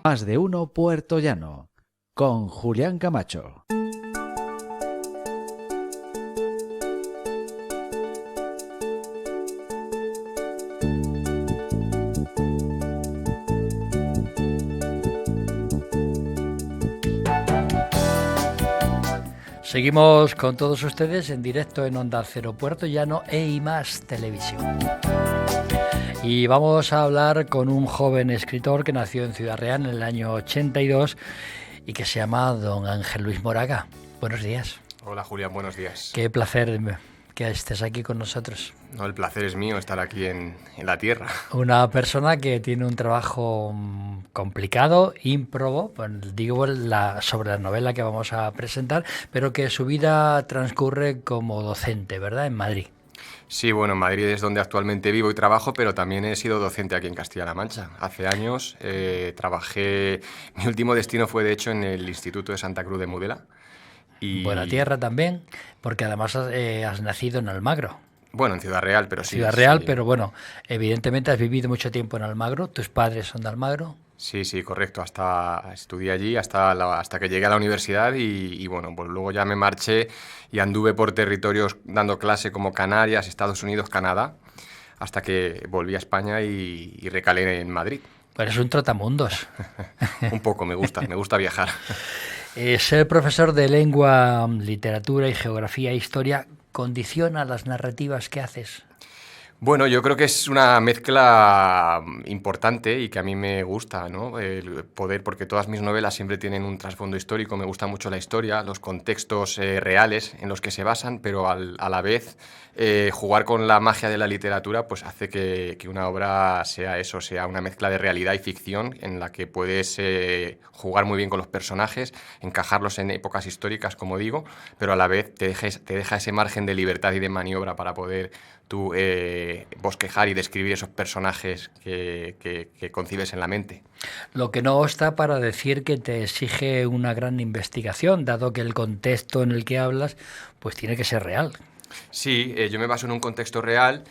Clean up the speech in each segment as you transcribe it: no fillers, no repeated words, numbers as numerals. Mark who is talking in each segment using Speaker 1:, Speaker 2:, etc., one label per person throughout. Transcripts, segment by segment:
Speaker 1: Más de uno puertollano, con Julián Camacho.
Speaker 2: Seguimos con todos ustedes en directo en Onda Cero Puertollano e IMAX Televisión. Y vamos a hablar con un joven escritor que nació en Ciudad Real en el año 82 y que se llama don Ángel Luis Moraga. Buenos días.
Speaker 3: Hola Julián, buenos días.
Speaker 2: Qué placer que estés aquí con nosotros.
Speaker 3: No, el placer es mío estar aquí en la tierra.
Speaker 2: Una persona que tiene un trabajo complicado, ímprobo, pues digo sobre la novela que vamos a presentar, pero que su vida transcurre como docente, ¿verdad? En Madrid.
Speaker 3: Sí, bueno, en Madrid es donde actualmente vivo y trabajo, pero también he sido docente aquí en Castilla-La Mancha. Hace años trabajé, mi último destino fue de hecho en el Instituto de Santa Cruz de Mudela. Y...
Speaker 2: Buena tierra también, porque además has nacido en Almagro.
Speaker 3: Bueno, en Ciudad Real, pero sí.
Speaker 2: Ciudad Real,
Speaker 3: sí.
Speaker 2: Pero bueno, evidentemente has vivido mucho tiempo en Almagro, tus padres son de Almagro.
Speaker 3: Sí, correcto. Estudié allí hasta que llegué a la universidad y bueno, pues luego ya me marché y anduve por territorios dando clase como Canarias, Estados Unidos, Canadá, hasta que volví a España y recalé en Madrid.
Speaker 2: Pues eres un trotamundos.
Speaker 3: Un poco, me gusta viajar.
Speaker 2: Ser profesor de lengua, literatura y geografía e historia condiciona las narrativas que haces.
Speaker 3: Bueno, yo creo que es una mezcla importante y que a mí me gusta, ¿no? El poder, porque todas mis novelas siempre tienen un trasfondo histórico, me gusta mucho la historia, los contextos reales en los que se basan, pero a la vez jugar con la magia de la literatura pues hace que una obra sea eso, sea una mezcla de realidad y ficción en la que puedes jugar muy bien con los personajes, encajarlos en épocas históricas, como digo, pero a la vez te deja ese margen de libertad y de maniobra para poder tú bosquejar y describir esos personajes que concibes en la mente.
Speaker 2: Lo que no está para decir que te exige una gran investigación, dado que el contexto en el que hablas pues tiene que ser real.
Speaker 3: Sí, yo me baso en un contexto real,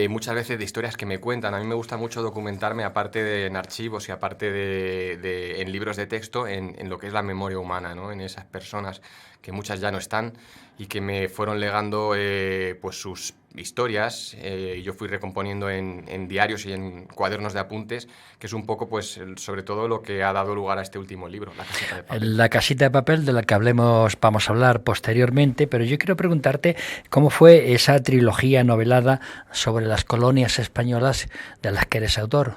Speaker 3: muchas veces de historias que me cuentan. A mí me gusta mucho documentarme, aparte en archivos y aparte en libros de texto, en lo que es la memoria humana, ¿no? En esas personas que muchas ya no están y que me fueron legando pues sus historias. Yo fui recomponiendo en diarios y en cuadernos de apuntes, que es un poco, pues, sobre todo lo que ha dado lugar a este último libro, La casita de papel.
Speaker 2: La casita de papel, de la que vamos a hablar posteriormente, pero yo quiero preguntarte cómo fue esa trilogía novelada sobre las colonias españolas de las que eres autor.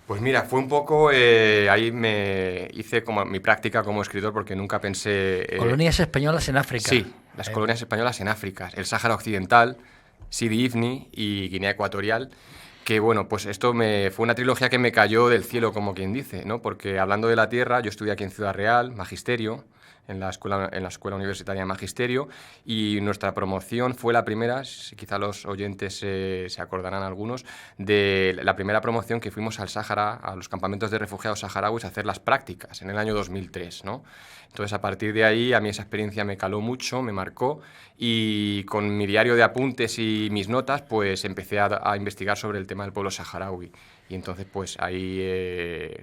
Speaker 3: Pues mira, fue un poco, ahí me hice como mi práctica como escritor porque nunca pensé...
Speaker 2: Colonias españolas en África.
Speaker 3: Sí, las colonias españolas en África, el Sáhara Occidental, Sidi Ifni y Guinea Ecuatorial, que bueno, pues esto fue una trilogía que me cayó del cielo, como quien dice, ¿no? Porque hablando de la tierra, yo estudié aquí en Ciudad Real, Magisterio, en la escuela universitaria de Magisterio, y nuestra promoción fue la primera, si quizá los oyentes se acordarán algunos, de la primera promoción que fuimos al Sáhara, a los campamentos de refugiados saharauis, a hacer las prácticas en el año 2003, ¿no? Entonces, a partir de ahí, a mí esa experiencia me caló mucho, me marcó, y con mi diario de apuntes y mis notas, pues empecé a investigar sobre el tema del pueblo saharaui. Y entonces, pues ahí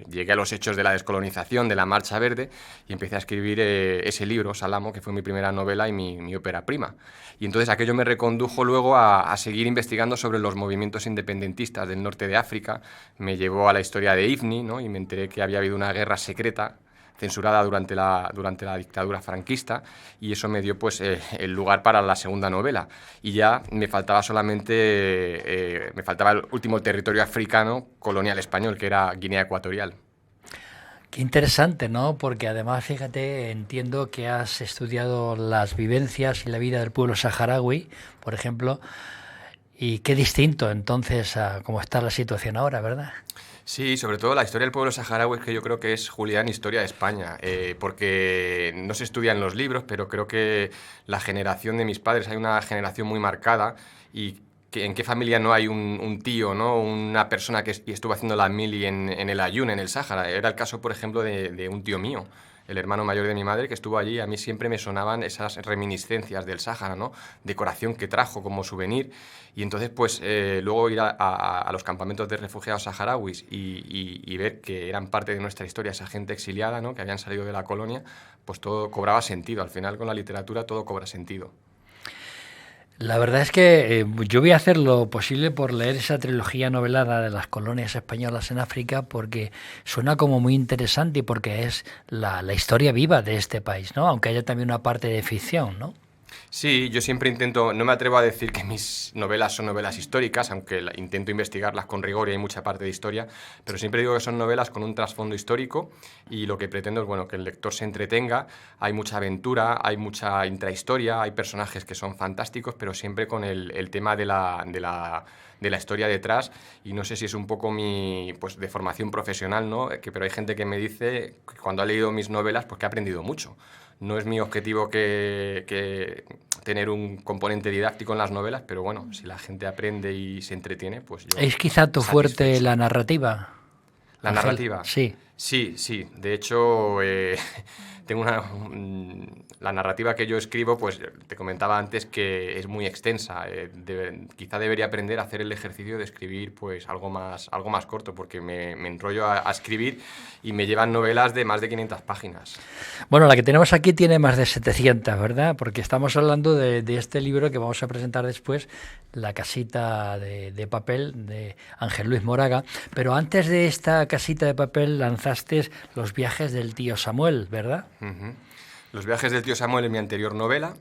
Speaker 3: llegué a los hechos de la descolonización, de la Marcha Verde, y empecé a escribir ese libro, Salamo, que fue mi primera novela y mi ópera prima. Y entonces aquello me recondujo luego a seguir investigando sobre los movimientos independentistas del norte de África. Me llevó a la historia de Ifni, ¿no? Y me enteré que había habido una guerra secreta censurada durante la dictadura franquista, y eso me dio pues el lugar para la segunda novela. Y ya me faltaba el último territorio africano colonial español, que era Guinea Ecuatorial.
Speaker 2: Qué interesante, ¿no? Porque además, fíjate, entiendo que has estudiado las vivencias y la vida del pueblo saharaui, por ejemplo, y qué distinto entonces a cómo está la situación ahora, ¿verdad?
Speaker 3: Sí, sobre todo la historia del pueblo saharaui es que yo creo que es, Julián, historia de España, porque no se estudia en los libros, pero creo que la generación de mis padres, hay una generación muy marcada, y ¿en qué familia no hay un tío, ¿no? Una persona que estuvo haciendo la mili en el Ayun, en el Sáhara? Era el caso, por ejemplo, de un tío mío. el hermano mayor de mi madre, que estuvo allí. A mí siempre me sonaban esas reminiscencias del Sáhara, ¿no? Decoración que trajo como souvenir. Y entonces, pues, luego ir a los campamentos de refugiados saharauis y ver que eran parte de nuestra historia, esa gente exiliada, ¿no? Que habían salido de la colonia, pues todo cobraba sentido. Al final, con la literatura, todo cobra sentido.
Speaker 2: La verdad es que yo voy a hacer lo posible por leer esa trilogía novelada de las colonias españolas en África, porque suena como muy interesante y porque es la historia viva de este país, ¿no? Aunque haya también una parte de ficción, ¿no?
Speaker 3: Sí, yo siempre intento, no me atrevo a decir que mis novelas son novelas históricas, aunque intento investigarlas con rigor y hay mucha parte de historia, pero siempre digo que son novelas con un trasfondo histórico y lo que pretendo es, bueno, que el lector se entretenga. Hay mucha aventura, hay mucha intrahistoria, hay personajes que son fantásticos, pero siempre con el tema de la historia detrás. Y no sé si es un poco mi, pues, de formación profesional, ¿no? Pero hay gente que me dice que cuando ha leído mis novelas, pues que ha aprendido mucho. No es mi objetivo que tener un componente didáctico en las novelas, pero bueno, si la gente aprende y se entretiene, pues yo
Speaker 2: ¿Es quizá tu fuerte
Speaker 3: satisfecho.
Speaker 2: la narrativa?
Speaker 3: ¿La
Speaker 2: Ángel?
Speaker 3: narrativa?
Speaker 2: Sí.
Speaker 3: Sí, sí. De hecho, tengo la narrativa que yo escribo, pues te comentaba antes que es muy extensa. Quizá debería aprender a hacer el ejercicio de escribir pues algo más corto, porque me enrollo a escribir y me llevan novelas de más de 500 páginas.
Speaker 2: Bueno, la que tenemos aquí tiene más de 700, ¿verdad? Porque estamos hablando de este libro que vamos a presentar después, La casita de papel, de Ángel Luis Moraga. Pero antes de esta casita de papel lanzaste Los viajes del tío Samuel, ¿verdad?
Speaker 3: Uh-huh. Los viajes del tío Samuel es mi anterior novela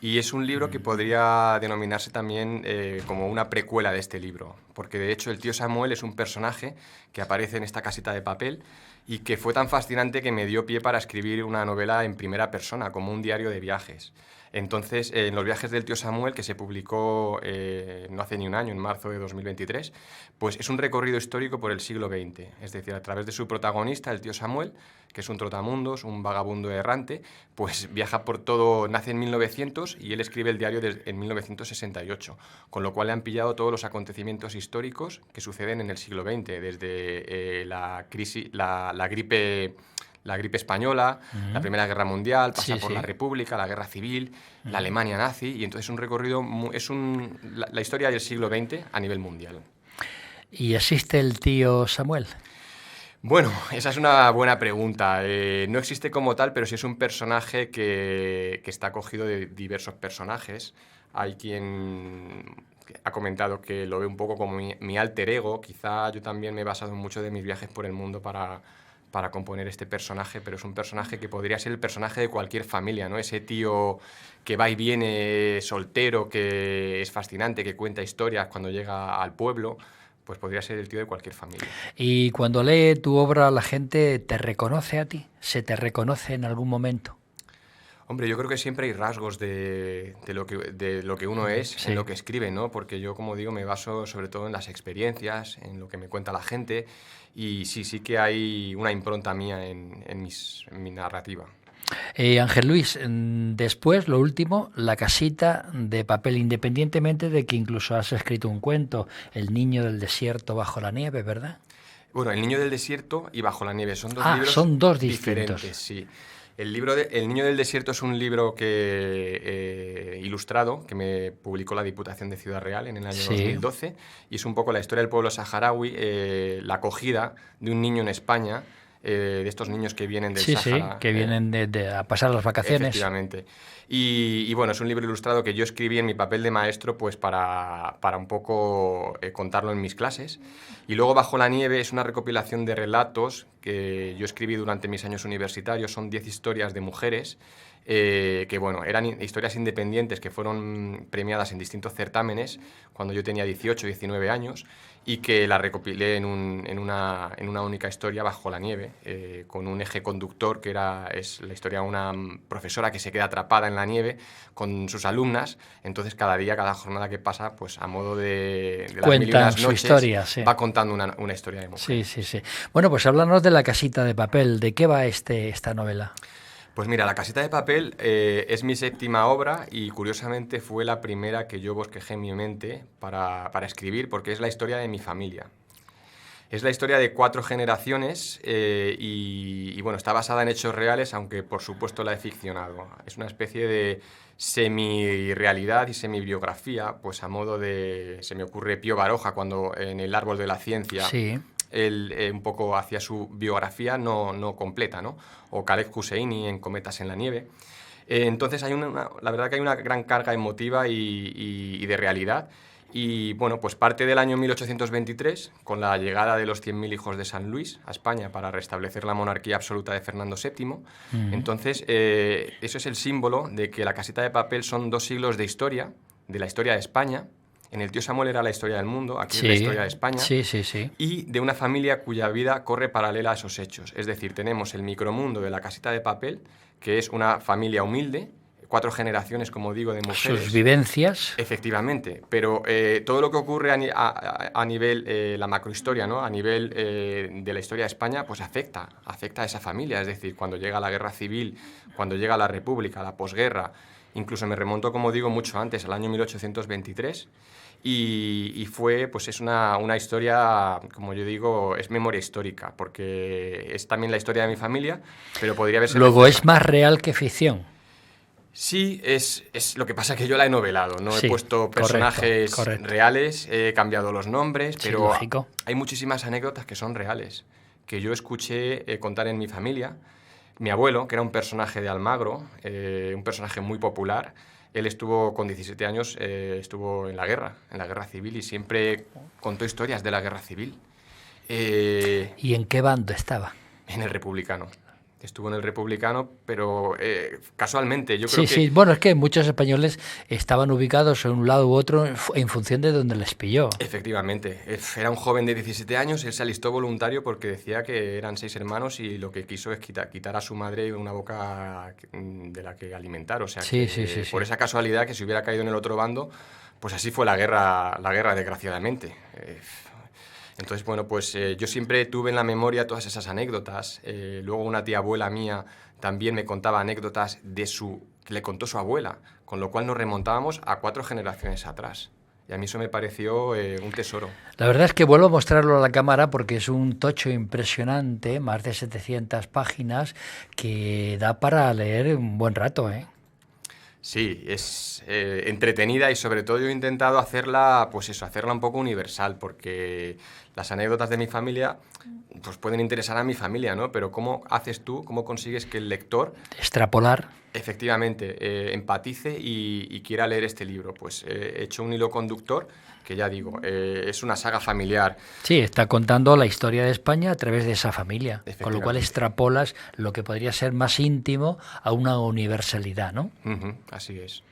Speaker 3: y es un libro que podría denominarse también como una precuela de este libro, porque de hecho el tío Samuel es un personaje que aparece en esta casita de papel y que fue tan fascinante que me dio pie para escribir una novela en primera persona, como un diario de viajes. Entonces, en Los viajes del tío Samuel, que se publicó no hace ni un año, en marzo de 2023, pues es un recorrido histórico por el siglo XX, es decir, a través de su protagonista, el tío Samuel, que es un trotamundos, un vagabundo errante, pues viaja por todo, nace en 1900 y él escribe el diario en 1968, con lo cual le han pillado todos los acontecimientos históricos que suceden en el siglo XX, desde la gripe española, la Primera Guerra Mundial, pasa por la República, la Guerra Civil, la Alemania nazi, y entonces es un recorrido, la historia del siglo XX a nivel mundial.
Speaker 2: ¿Y existe el tío Samuel?
Speaker 3: Bueno, esa es una buena pregunta. No existe como tal, pero sí es un personaje que está cogido de diversos personajes. Hay quien ha comentado que lo ve un poco como mi alter ego. Quizá yo también me he basado mucho de mis viajes por el mundo para componer este personaje, pero es un personaje que podría ser el personaje de cualquier familia, ¿no? Ese tío que va y viene soltero, que es fascinante, que cuenta historias cuando llega al pueblo, pues podría ser el tío de cualquier familia.
Speaker 2: Y cuando lee tu obra, ¿la gente te reconoce a ti? ¿Se te reconoce en algún momento?
Speaker 3: Hombre, yo creo que siempre hay rasgos de lo que uno es, en lo que escribe, ¿no? Porque yo, como digo, me baso sobre todo en las experiencias, en lo que me cuenta la gente, y sí que hay una impronta mía en mi narrativa.
Speaker 2: Ángel Luis, después, lo último, La casita de papel, independientemente de que incluso has escrito un cuento, El niño del desierto bajo la nieve, ¿verdad?
Speaker 3: Bueno, El niño del desierto y Bajo la nieve son dos libros
Speaker 2: son dos distintos.
Speaker 3: diferentes, sí. El niño del desierto es un libro ilustrado que me publicó la Diputación de Ciudad Real en el año 2012 y es un poco la historia del pueblo saharaui, la acogida de un niño en España, de estos niños que vienen del Sáhara.
Speaker 2: Que vienen a pasar las vacaciones.
Speaker 3: Efectivamente. Y bueno, es un libro ilustrado que yo escribí en mi papel de maestro pues para un poco contarlo en mis clases. Y luego Bajo la nieve es una recopilación de relatos que yo escribí durante mis años universitarios. Son 10 historias de mujeres que bueno, eran historias independientes que fueron premiadas en distintos certámenes cuando yo tenía 18, 19 años y que la recopilé en una única historia, Bajo la nieve, con un eje conductor que es la historia de una profesora que se queda atrapada en la nieve con sus alumnas. Entonces cada día, cada jornada que pasa, pues a modo de las mil y unas noches,
Speaker 2: historia,
Speaker 3: va contando una historia de mujer.
Speaker 2: Sí. Bueno, pues háblanos de La casita de papel. ¿De qué va esta novela?
Speaker 3: Pues mira, La casita de papel es mi séptima obra y curiosamente fue la primera que yo bosquejé en mi mente para escribir porque es la historia de mi familia. Es la historia de 4 generaciones y, bueno, está basada en hechos reales, aunque por supuesto la he ficcionado. Es una especie de semi-realidad y semi-biografía, pues a modo de... Se me ocurre Pío Baroja cuando en El árbol de la ciencia...
Speaker 2: Sí.
Speaker 3: Él un poco hacía su biografía no completa, ¿no? O Khaled Hosseini en Cometas en la nieve. Entonces la verdad que hay una gran carga emotiva y de realidad. Y bueno, pues parte del año 1823, con la llegada de los 100.000 hijos de San Luis a España para restablecer la monarquía absoluta de Fernando VII. Entonces, eso es el símbolo de que La casita de papel son 2 siglos de historia, de la historia de España. En El tío Samuel era la historia del mundo, aquí es la historia de España.
Speaker 2: Sí, sí, sí.
Speaker 3: Y de una familia cuya vida corre paralela a esos hechos. Es decir, tenemos el micromundo de La casita de papel, que es una familia humilde, 4 generaciones, como digo, de mujeres.
Speaker 2: Sus vivencias.
Speaker 3: Efectivamente, pero todo lo que ocurre a nivel, la macrohistoria, ¿no? A nivel de la historia de España, pues afecta a esa familia. Es decir, cuando llega la guerra civil, cuando llega la república, la posguerra, incluso me remonto, como digo, mucho antes, al año 1823, y fue, pues es una historia, como yo digo, es memoria histórica, porque es también la historia de mi familia, pero podría haberse...
Speaker 2: Luego es más real que ficción.
Speaker 3: Sí, es lo que pasa que yo la he novelado, ¿no?
Speaker 2: Sí,
Speaker 3: He puesto personajes
Speaker 2: correcto.
Speaker 3: reales, he cambiado los nombres,
Speaker 2: Sí,
Speaker 3: pero
Speaker 2: lógico.
Speaker 3: hay muchísimas anécdotas que son reales, que yo escuché contar en mi familia. Mi abuelo, que era un personaje de Almagro, un personaje muy popular, él estuvo con 17 años, estuvo en la guerra civil, y siempre contó historias de la guerra civil.
Speaker 2: ¿Y en qué bando estaba?
Speaker 3: En el republicano. Estuvo en el republicano, pero casualmente yo creo
Speaker 2: Sí,
Speaker 3: que...
Speaker 2: sí. Bueno, es que muchos españoles estaban ubicados en un lado u otro en función de donde les pilló.
Speaker 3: Efectivamente, era un joven de 17 años, él se alistó voluntario porque decía que eran 6 hermanos y lo que quiso es quitar a su madre una boca de la que alimentar. O sea,
Speaker 2: Sí,
Speaker 3: que,
Speaker 2: sí.
Speaker 3: por esa casualidad, que si hubiera caído en el otro bando, pues así fue la guerra desgraciadamente. Entonces, bueno, pues yo siempre tuve en la memoria todas esas anécdotas. Luego una tía abuela mía también me contaba anécdotas que le contó su abuela, con lo cual nos remontábamos a 4 generaciones atrás. Y a mí eso me pareció un tesoro.
Speaker 2: La verdad es que vuelvo a mostrarlo a la cámara porque es un tocho impresionante, más de 700 páginas, que da para leer un buen rato, ¿eh?
Speaker 3: Sí, es entretenida y sobre todo yo he intentado hacerla, pues eso, hacerla un poco universal, porque las anécdotas de mi familia pues pueden interesar a mi familia, ¿no? Pero ¿cómo haces tú, cómo consigues que el lector
Speaker 2: Extrapolar.
Speaker 3: efectivamente empatice y quiera leer este libro? Pues he hecho un hilo conductor que ya digo, es una saga familiar.
Speaker 2: Sí, está contando la historia de España a través de esa familia, con lo cual
Speaker 3: Efectivamente.
Speaker 2: extrapolas lo que podría ser más íntimo a una universalidad, ¿no?
Speaker 3: Ujú, así es.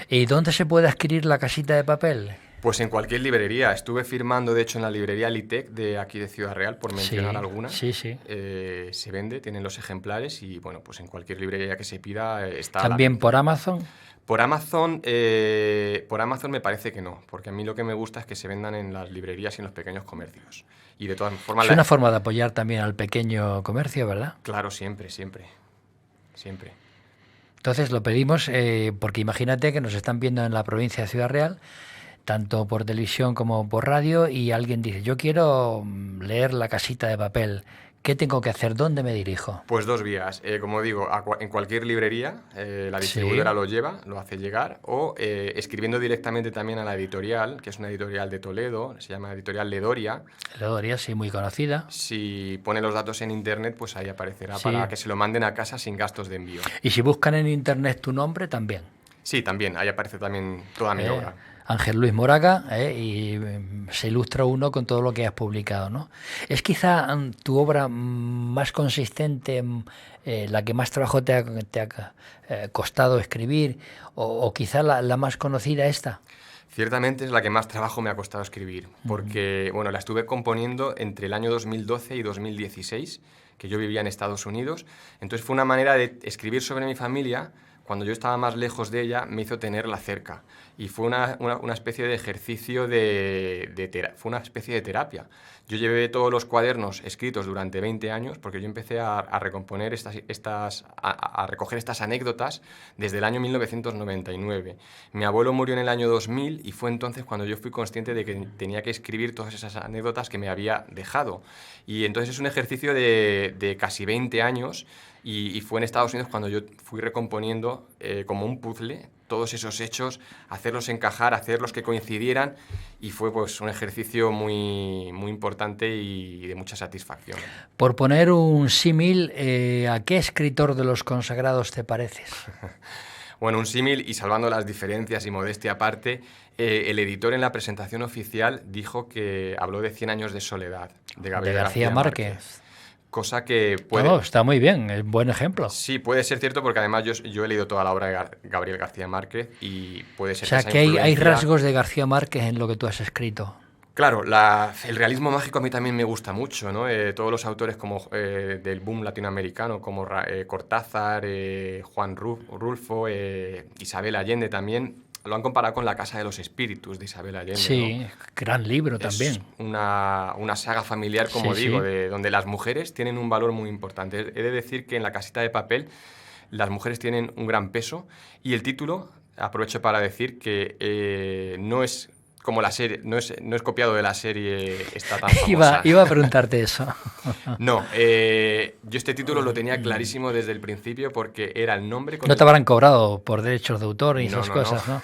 Speaker 2: ¿Y dónde se puede adquirir La casita de papel?
Speaker 3: Pues en cualquier librería. Estuve firmando, de hecho, en la librería Litec de aquí de Ciudad Real, por mencionar alguna.
Speaker 2: Sí, sí.
Speaker 3: Se vende, tienen los ejemplares y, bueno, pues en cualquier librería que se pida está...
Speaker 2: ¿También por Amazon?
Speaker 3: Por Amazon me parece que no, porque a mí lo que me gusta es que se vendan en las librerías y en los pequeños comercios. Y de todas formas...
Speaker 2: Es una forma de apoyar también al pequeño comercio, ¿verdad?
Speaker 3: Claro, siempre, siempre. Siempre.
Speaker 2: Entonces lo pedimos porque imagínate que nos están viendo en la provincia de Ciudad Real, tanto por televisión como por radio, y alguien dice, yo quiero leer La casita de papel. ¿Qué tengo que hacer? ¿Dónde me dirijo?
Speaker 3: Pues 2 vías. Como digo, en cualquier librería, la distribuidora lo lleva, lo hace llegar, o escribiendo directamente también a la editorial, que es una editorial de Toledo, se llama Editorial Ledoria.
Speaker 2: Ledoria, sí, muy conocida.
Speaker 3: Si pone los datos en internet, pues ahí aparecerá
Speaker 2: Sí.
Speaker 3: para que se lo manden a casa sin gastos de envío.
Speaker 2: Y si buscan en internet tu nombre, también.
Speaker 3: Sí, también, ahí aparece también toda mi obra.
Speaker 2: Ángel Luis Moraga, y se ilustra uno con todo lo que has publicado, ¿no? ¿Es quizá tu obra más consistente, la que más trabajo te ha costado escribir, o quizá la más conocida esta?
Speaker 3: Ciertamente es la que más trabajo me ha costado escribir, porque bueno, la estuve componiendo entre el año 2012 y 2016, que yo vivía en Estados Unidos. Entonces fue una manera de escribir sobre mi familia cuando yo estaba más lejos de ella, me hizo tenerla cerca. Y fue una especie de ejercicio fue una especie de terapia. Yo llevé todos los cuadernos escritos durante 20 años, porque yo empecé a recomponer a recoger estas anécdotas desde el año 1999. Mi abuelo murió en el año 2000 y fue entonces cuando yo fui consciente de que tenía que escribir todas esas anécdotas que me había dejado. Y entonces es un ejercicio de casi 20 años. Y fue en Estados Unidos cuando yo fui recomponiendo como un puzzle todos esos hechos, hacerlos encajar, hacerlos que coincidieran, y fue pues un ejercicio muy, muy importante y de mucha satisfacción.
Speaker 2: Por poner un símil, ¿a qué escritor de los consagrados te pareces?
Speaker 3: Bueno, un símil, y salvando las diferencias y modestia aparte, el editor en la presentación oficial habló de 100 años de soledad, de Gabriel García Márquez. Cosa que puede...
Speaker 2: No, está muy bien, es un buen ejemplo.
Speaker 3: Sí, puede ser cierto, porque además yo he leído toda la obra de Gabriel García Márquez y puede ser...
Speaker 2: O sea, que hay rasgos de García Márquez en lo que tú has escrito.
Speaker 3: Claro, el realismo mágico a mí también me gusta mucho, ¿no? Todos los autores como del boom latinoamericano, como Cortázar, Juan Rulfo, Isabel Allende también, lo han comparado con La Casa de los Espíritus de Isabel Allende.
Speaker 2: Sí,
Speaker 3: ¿no?
Speaker 2: gran libro también.
Speaker 3: Es una saga familiar, como digo, donde las mujeres tienen un valor muy importante. He de decir que en La Casita de Papel las mujeres tienen un gran peso, y el título, aprovecho para decir que no es como la serie, no es copiado de la serie esta tan famosa.
Speaker 2: Iba a preguntarte eso.
Speaker 3: No, yo este título lo tenía clarísimo desde el principio, porque era el nombre...
Speaker 2: No te habrán cobrado por derechos de autor y esas cosas, ¿no?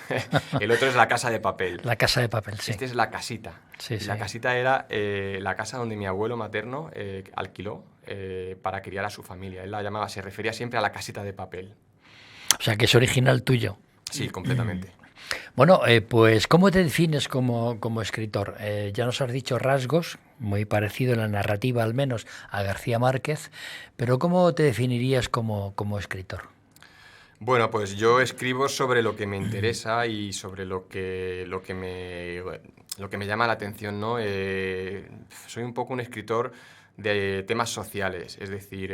Speaker 3: El otro es La Casa de Papel.
Speaker 2: La Casa de Papel, sí.
Speaker 3: Este es La Casita.
Speaker 2: Sí, sí.
Speaker 3: La Casita era la casa donde mi abuelo materno alquiló para criar a su familia. Él la llamaba, se refería siempre a La Casita de Papel.
Speaker 2: O sea, que es original tuyo.
Speaker 3: Sí, completamente.
Speaker 2: Bueno, pues ¿cómo te defines como escritor? Ya nos has dicho rasgos, muy parecido en la narrativa al menos a García Márquez, pero ¿cómo te definirías como escritor?
Speaker 3: Bueno, pues yo escribo sobre lo que me interesa y sobre lo que me llama la atención, ¿no? Soy un poco un escritor de temas sociales, es decir...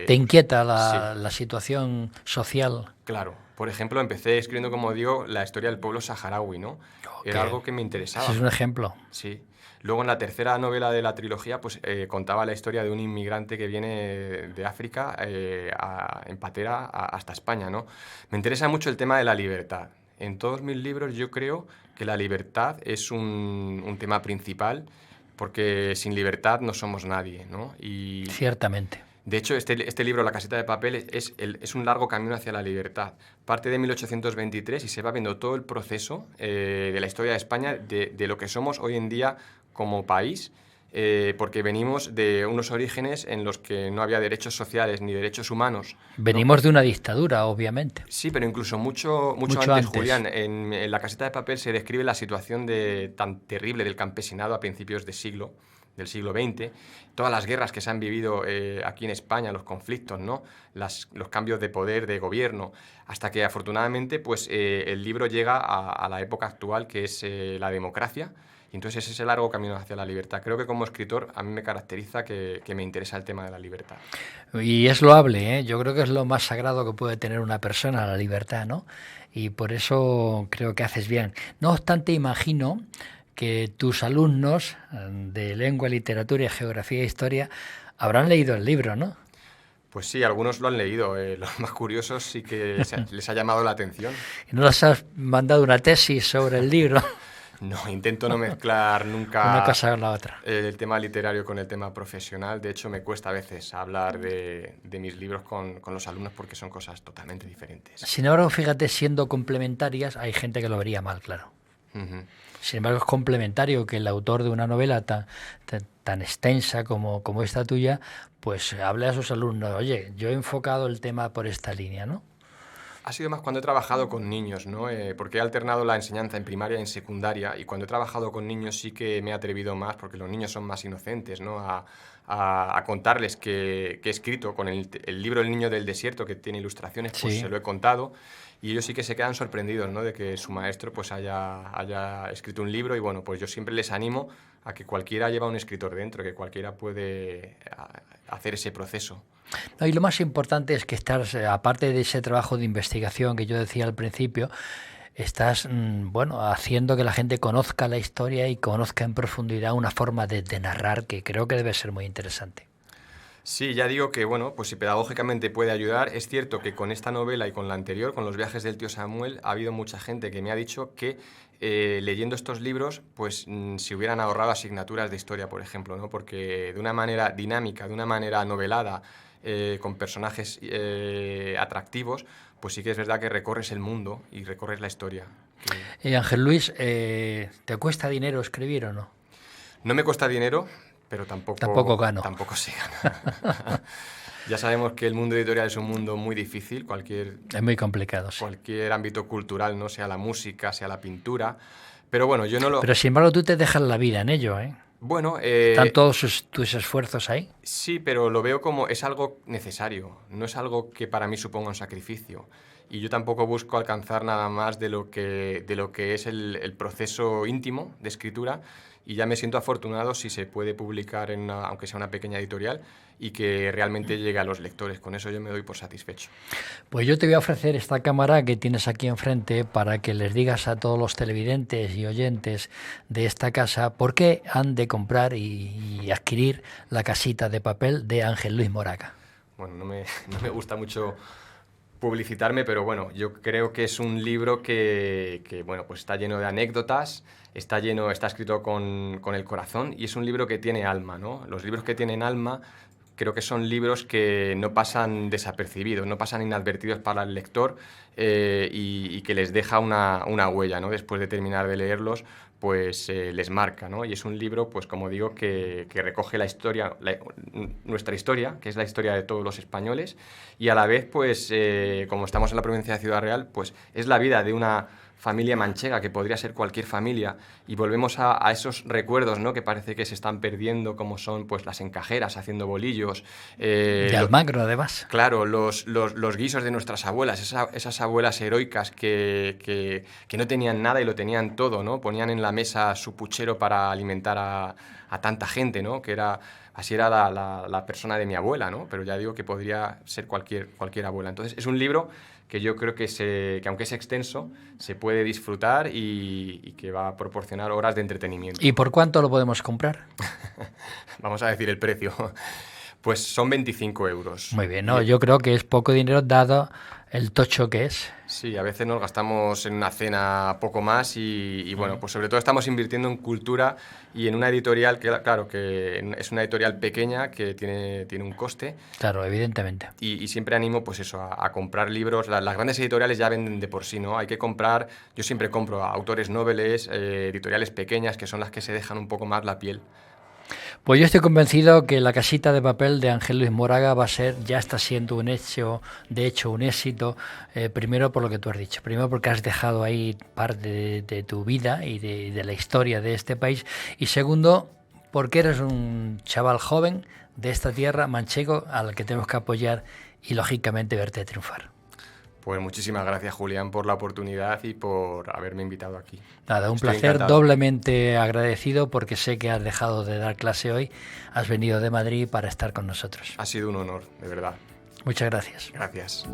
Speaker 2: ¿Te inquieta la situación social?
Speaker 3: Claro. Por ejemplo, empecé escribiendo, como digo, la historia del pueblo saharaui, ¿no? Era algo que me interesaba.
Speaker 2: Ese es un ejemplo.
Speaker 3: Sí. Luego, en la tercera novela de la trilogía, pues contaba la historia de un inmigrante que viene de África en patera hasta España, ¿no? Me interesa mucho el tema de la libertad. En todos mis libros yo creo que la libertad es un tema principal, porque sin libertad no somos nadie, ¿no? Y
Speaker 2: ciertamente.
Speaker 3: De hecho, este libro, La Casita de Papel, es un largo camino hacia la libertad. Parte de 1823 y se va viendo todo el proceso de la historia de España, de lo que somos hoy en día como país, porque venimos de unos orígenes en los que no había derechos sociales ni derechos humanos.
Speaker 2: Venimos,
Speaker 3: ¿no?
Speaker 2: de una dictadura, obviamente.
Speaker 3: Sí, pero incluso mucho antes, Julián. En La Casita de Papel se describe la situación tan terrible del campesinado a principios del siglo XX, todas las guerras que se han vivido aquí en España, los conflictos, ¿no? Los cambios de poder, de gobierno, hasta que afortunadamente pues, el libro llega a la época actual, que es la democracia, y entonces ese es el largo camino hacia la libertad. Creo que como escritor a mí me caracteriza que me interesa el tema de la libertad.
Speaker 2: Y es loable, ¿eh? Yo creo que es lo más sagrado que puede tener una persona, la libertad, ¿no? Y por eso creo que haces bien. No obstante, imagino que tus alumnos de lengua, literatura, geografía e historia habrán leído el libro, ¿no?
Speaker 3: Pues sí, algunos lo han leído. Los más curiosos sí que les ha llamado la atención.
Speaker 2: ¿Y no les has mandado una tesis sobre el libro?
Speaker 3: No, intento no mezclar nunca
Speaker 2: una cosa con la otra.
Speaker 3: El tema literario con el tema profesional. De hecho, me cuesta a veces hablar de mis libros con los alumnos, porque son cosas totalmente diferentes.
Speaker 2: Sin embargo, fíjate, siendo complementarias, hay gente que lo vería mal, claro.
Speaker 3: Uh-huh.
Speaker 2: Sin embargo, es complementario que el autor de una novela tan extensa como esta tuya, pues hable a sus alumnos, oye, yo he enfocado el tema por esta línea, ¿no?
Speaker 3: Ha sido más cuando he trabajado con niños, ¿no? Porque he alternado la enseñanza en primaria y en secundaria, y cuando he trabajado con niños sí que me he atrevido más, porque los niños son más inocentes, ¿no? A contarles que he escrito con el libro El niño del desierto, que tiene ilustraciones, pues sí, se lo he contado, y ellos sí que se quedan sorprendidos, ¿no? De que su maestro pues haya escrito un libro, y bueno, pues yo siempre les animo a que cualquiera lleva un escritor dentro, que cualquiera puede hacer ese proceso.
Speaker 2: No, y lo más importante es que estás, aparte de ese trabajo de investigación que yo decía al principio, estás haciendo que la gente conozca la historia y conozca en profundidad una forma de narrar que creo que debe ser muy interesante.
Speaker 3: Sí, ya digo que, bueno, pues si pedagógicamente puede ayudar, es cierto que con esta novela y con la anterior, con Los viajes del tío Samuel, ha habido mucha gente que me ha dicho que leyendo estos libros, pues se hubieran ahorrado asignaturas de historia, por ejemplo, ¿no? Porque de una manera dinámica, de una manera novelada, con personajes atractivos, pues sí que es verdad que recorres el mundo y recorres la historia.
Speaker 2: Ángel Luis, ¿te cuesta dinero escribir o no?
Speaker 3: No me cuesta dinero, pero tampoco
Speaker 2: gano.
Speaker 3: Tampoco se gana. Ya sabemos que el mundo editorial es un mundo muy difícil,
Speaker 2: es muy complicado, sí.
Speaker 3: Cualquier ámbito cultural, ¿no? Sea la música, sea la pintura. Pero bueno, yo no lo...
Speaker 2: Pero sin embargo tú te dejas la vida en ello, ¿eh?
Speaker 3: Bueno,
Speaker 2: ¿están todos tus esfuerzos ahí?
Speaker 3: Sí, pero lo veo como es algo necesario, no es algo que para mí suponga un sacrificio. Y yo tampoco busco alcanzar nada más de lo que es el proceso íntimo de escritura, y ya me siento afortunado si se puede publicar aunque sea una pequeña editorial, y que realmente llegue a los lectores. Con eso yo me doy por satisfecho.
Speaker 2: Pues yo te voy a ofrecer esta cámara que tienes aquí enfrente para que les digas a todos los televidentes y oyentes de esta casa por qué han de comprar y adquirir La casita de papel de Ángel Luis Moraga.
Speaker 3: Bueno, no me gusta mucho publicitarme, pero bueno, yo creo que es un libro que bueno, pues está lleno de anécdotas, está escrito con el corazón, y es un libro que tiene alma, ¿no? Los libros que tienen alma creo que son libros que no pasan desapercibidos, no pasan inadvertidos para el lector, y que les deja una huella, ¿no? Después de terminar de leerlos, pues les marca, ¿no? Y es un libro, pues como digo, que recoge la historia, nuestra historia, que es la historia de todos los españoles, y a la vez, pues como estamos en la provincia de Ciudad Real, pues es la vida de una familia manchega, que podría ser cualquier familia, y volvemos a esos recuerdos, ¿no? Que parece que se están perdiendo, como son pues las encajeras haciendo bolillos.
Speaker 2: De Almagro, además.
Speaker 3: Claro, los guisos de nuestras abuelas, esas abuelas heroicas que no tenían nada y lo tenían todo, ¿no? Ponían en la mesa su puchero para alimentar a tanta gente, ¿no? Así era la persona de mi abuela, ¿no? Pero ya digo que podría ser cualquier abuela. Entonces es un libro que yo creo que aunque es extenso, se puede disfrutar y que va a proporcionar horas de entretenimiento.
Speaker 2: ¿Y por cuánto lo podemos comprar?
Speaker 3: Vamos a decir el precio. Pues son 25 euros.
Speaker 2: Muy bien, ¿no? Yo creo que es poco dinero dado el tocho que es.
Speaker 3: Sí, a veces nos gastamos en una cena poco más y bueno, pues sobre todo estamos invirtiendo en cultura y en una editorial que, claro, que es una editorial pequeña que tiene un coste.
Speaker 2: Claro, evidentemente.
Speaker 3: Y siempre animo, pues eso, a comprar libros. Las grandes editoriales ya venden de por sí, ¿no? Hay que comprar, yo siempre compro a autores nobles, editoriales pequeñas, que son las que se dejan un poco más la piel.
Speaker 2: Pues yo estoy convencido que La casita de papel de Ángel Luis Moraga ya está siendo un éxito, primero por lo que tú has dicho, primero porque has dejado ahí parte de tu vida y de la historia de este país, y segundo porque eres un chaval joven de esta tierra manchego al que tenemos que apoyar y lógicamente verte triunfar.
Speaker 3: Pues muchísimas gracias, Julián, por la oportunidad y por haberme invitado aquí.
Speaker 2: Nada, un
Speaker 3: Estoy
Speaker 2: placer,
Speaker 3: encantado.
Speaker 2: Doblemente agradecido porque sé que has dejado de dar clase hoy, has venido de Madrid para estar con nosotros.
Speaker 3: Ha sido un honor, de verdad.
Speaker 2: Muchas gracias.
Speaker 3: Gracias.